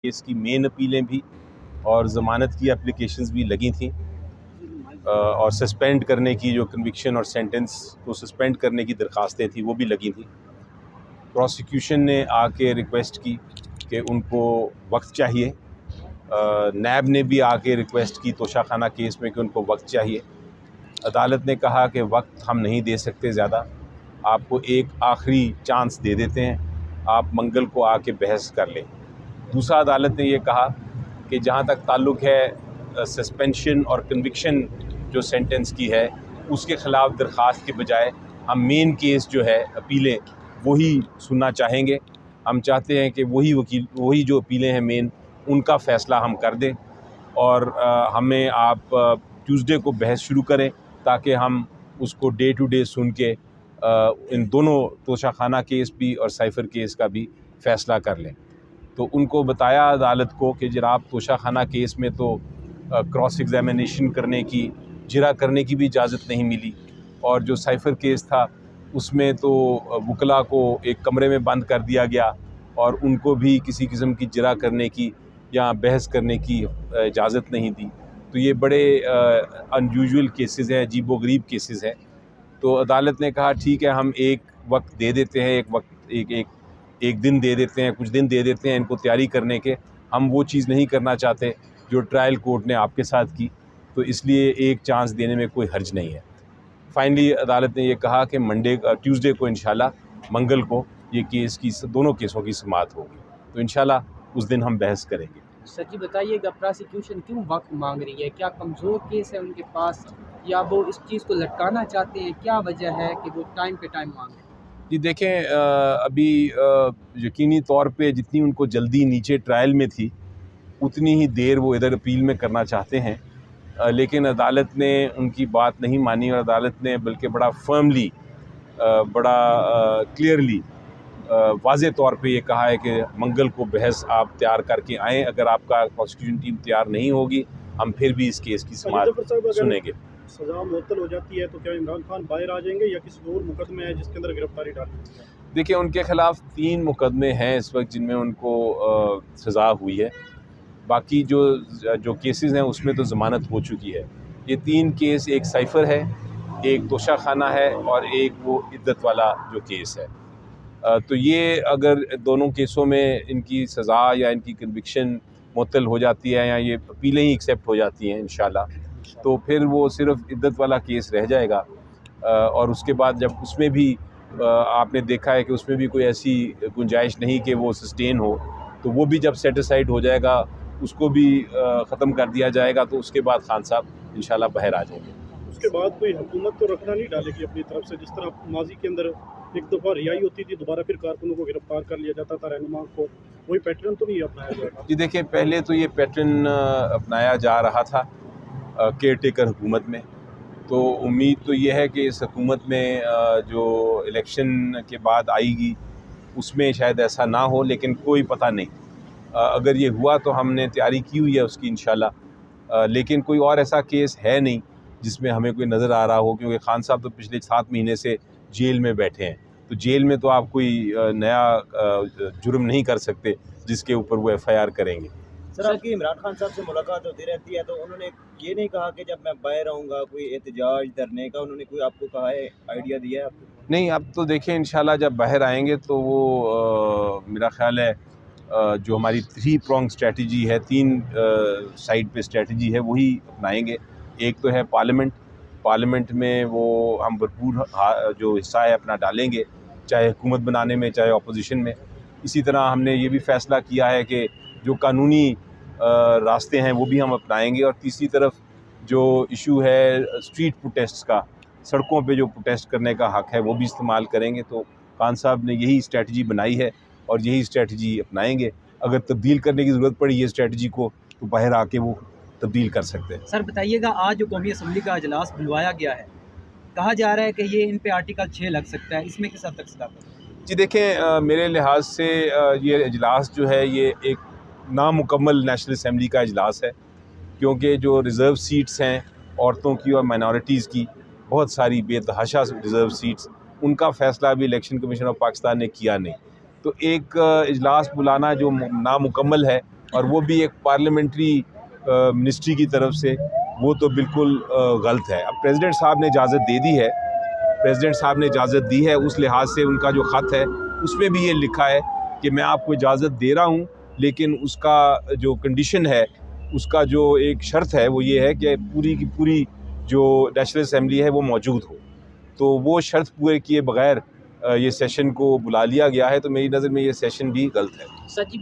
Case की main अपीलें भी और ज़मानत की एप्लीकेशंस भी लगी थी और सस्पेंड करने की जो कन्विक्शन और सेंटेंस को सस्पेंड करने की दरख्वास्तें थी वो भी लगी थी। प्रोसिक्यूशन ने आके रिक्वेस्ट की कि उनको वक्त चाहिए, नैब ने भी आके रिक्वेस्ट की तोशा खाना केस में कि उनको वक्त चाहिए। अदालत ने कहा कि वक्त हम नहीं दे सकते ज़्यादा, आपको एक आखिरी चांस दे देते हैं, आप मंगल को आके बहस कर लें। दूसरा, अदालत ने ये कहा कि जहाँ तक ताल्लुक़ है सस्पेंशन और कन्विक्शन जो सेंटेंस की है उसके ख़िलाफ़ दरख्वास्त के बजाय हम मेन केस जो है अपीलें वही सुनना चाहेंगे। हम चाहते हैं कि वही जो अपीलें हैं मेन उनका फ़ैसला हम कर दें और हमें आप ट्यूसडे को बहस शुरू करें ताकि हम उसको डे टू डे सुन के इन दोनों तोशा खाना केस भी और साइफ़र केस का भी फ़ैसला कर लें। तो उनको बताया अदालत को कि जनाब तोशा खाना केस में तो क्रॉस एग्ज़ामिनेशन करने की, जिरा करने की भी इजाज़त नहीं मिली और जो साइफ़र केस था उसमें तो वकला को एक कमरे में बंद कर दिया गया और उनको भी किसी किस्म की जिरा करने की या बहस करने की इजाज़त नहीं दी। तो ये बड़े अनयूजुअल केसेस हैं, अजीबो-गरीब केसेस हैं। तो अदालत ने कहा ठीक है, हम एक वक्त दे देते हैं, एक दिन दे देते हैं, कुछ दिन दे देते हैं इनको तैयारी करने के। हम वो चीज़ नहीं करना चाहते जो ट्रायल कोर्ट ने आपके साथ की, तो इसलिए एक चांस देने में कोई हर्ज नहीं है। फाइनली अदालत ने ये कहा कि ट्यूसडे को इंशाल्लाह मंगल को ये केस की दोनों केसों की समाअत होगी, तो इंशाल्लाह उस दिन हम बहस करेंगे। सर जी बताइएगा, प्रोसिक्यूशन क्यों वक्त मांग रही है? क्या कमज़ोर केस है उनके पास या वो इस चीज़ को लटकाना चाहते हैं? क्या वजह है कि वो टाइम पे टाइम मांग रहे हैं? जी देखें, अभी यकीनी तौर पे जितनी उनको जल्दी नीचे ट्रायल में थी उतनी ही देर वो इधर अपील में करना चाहते हैं, लेकिन अदालत ने उनकी बात नहीं मानी और अदालत ने बल्कि बड़ा फर्मली, बड़ा क्लियरली वाज़े तौर पे ये कहा है कि मंगल को बहस आप तैयार करके आएँ। अगर आपका प्रोसिक्यूशन टीम तैयार नहीं होगी हम फिर भी इस केस की समाअत सुनेंगे। सज़ा मुअत्तल हो जाती है तो क्या इमरान खान बाहर आ जाएंगे या किसी और मुकदमे है जिसके अंदर गिरफ्तारी डालनी है? देखिए, उनके ख़िलाफ़ 3 मुकदमे हैं इस वक्त जिनमें उनको सज़ा हुई है। बाकी जो केसेस हैं उसमें तो ज़मानत हो चुकी है। ये 3 केस, एक साइफ़र है, एक तोशा खाना है और एक वो इद्दत वाला जो केस है। तो ये अगर दोनों केसों में इनकी सज़ा या इनकी कन्विक्शन मुअत्तल हो जाती है या ये अपीलें ही एक्सेप्ट हो जाती हैं इंशाल्लाह, तो फिर वो सिर्फ़ इद्दत वाला केस रह जाएगा। और उसके बाद जब उसमें भी आपने देखा है कि उसमें भी कोई ऐसी गुंजाइश नहीं कि वो सस्टेन हो, तो वो भी जब सेटिस्फाइड हो जाएगा उसको भी ख़त्म कर दिया जाएगा, तो उसके बाद खान साहब इंशाल्लाह बाहर आ जाएंगे। उसके बाद कोई हुकूमत तो रखना नहीं डालेगी अपनी तरफ से, जिस तरह माजी के अंदर एक दफ़ा रिहाई होती थी दोबारा फिर कारकुनों को गिरफ्तार कर लिया जाता था, रहनुमा को, वही पैटर्न तो नहीं अपनाया जाएगा? जी देखिए, पहले तो ये पैटर्न अपनाया जा रहा था केयर टेकर हुकूमत में, तो उम्मीद तो ये है कि इस हुकूमत में जो इलेक्शन के बाद आएगी उसमें शायद ऐसा ना हो, लेकिन कोई पता नहीं। अगर ये हुआ तो हमने तैयारी की हुई है उसकी इंशाल्लाह, लेकिन कोई और ऐसा केस है नहीं जिसमें हमें कोई नज़र आ रहा हो, क्योंकि खान साहब तो पिछले 7 महीने से जेल में बैठे हैं। तो जेल में तो आप कोई नया जुर्म नहीं कर सकते जिसके ऊपर वो FIR करेंगे। सर, आपकी इमरान खान साहब से मुलाकात होती रहती है, तो उन्होंने ये नहीं कहा कि जब मैं बाहर रहूँगा कोई एहतजाज धरने का, उन्होंने कोई आपको कहा है, आइडिया दिया है आपको? नहीं, अब तो देखें इंशाल्लाह जब बाहर आएंगे तो वो मेरा ख़्याल है जो हमारी 3 प्रॉन्ग स्ट्रेटजी है, 3 साइड पे स्ट्रेटजी है, वही अपनाएंगे। एक तो है पार्लियामेंट में वो हम भरपूर जो हिस्सा है अपना डालेंगे, चाहे हुकूमत बनाने में चाहे अपोजिशन में। इसी तरह हमने ये भी फ़ैसला किया है कि जो कानूनी रास्ते हैं वो भी हम अपनाएंगे और तीसरी तरफ जो इशू है स्ट्रीट प्रोटेस्ट्स का, सड़कों पे जो प्रोटेस्ट करने का हक़ है वो भी इस्तेमाल करेंगे। तो खान साहब ने यही स्ट्रेटजी बनाई है और यही स्ट्रेटजी अपनाएंगे। अगर तब्दील करने की ज़रूरत पड़ी ये स्ट्रेटजी को तो बाहर आके वो तब्दील कर सकते हैं। सर बताइएगा, आज जो कौमी असम्बली का इजलास बुलवाया गया है, कहा जा रहा है कि ये इन पे आर्टिकल 6 लग सकता है, इसमें किस हद तक सदाकत है? जी देखें, मेरे लिहाज से ये इजलास जो है ये एक नामुकम्मल नेशनल असम्बली का इजलास है, क्योंकि जो रिज़र्व सीट्स हैं औरतों की और माइनॉरिटीज़ की, बहुत सारी बेतहाशा रिज़र्व सीट्स, उनका फ़ैसला अभी इलेक्शन कमीशन ऑफ पाकिस्तान ने किया नहीं। तो एक इजलास बुलाना जो नामुकम्मल है और वो भी एक पार्लियामेंट्री मिनिस्ट्री की तरफ से, वो तो बिल्कुल गलत है। अब प्रेसिडेंट साहब ने इजाज़त दे दी है, प्रेसिडेंट साहब ने इजाज़त दी है, उस लिहाज से उनका जो ख़त है उसमें भी ये लिखा है कि मैं आपको इजाज़त दे रहा हूँ, लेकिन उसका जो कंडीशन है, उसका जो एक शर्त है वो ये है कि पूरी की पूरी जो नेशनल असम्बली है वो मौजूद हो। तो वो शर्त पूरे किए बगैर ये सेशन को बुला लिया गया है, तो मेरी नज़र में ये सेशन भी गलत है। सर जी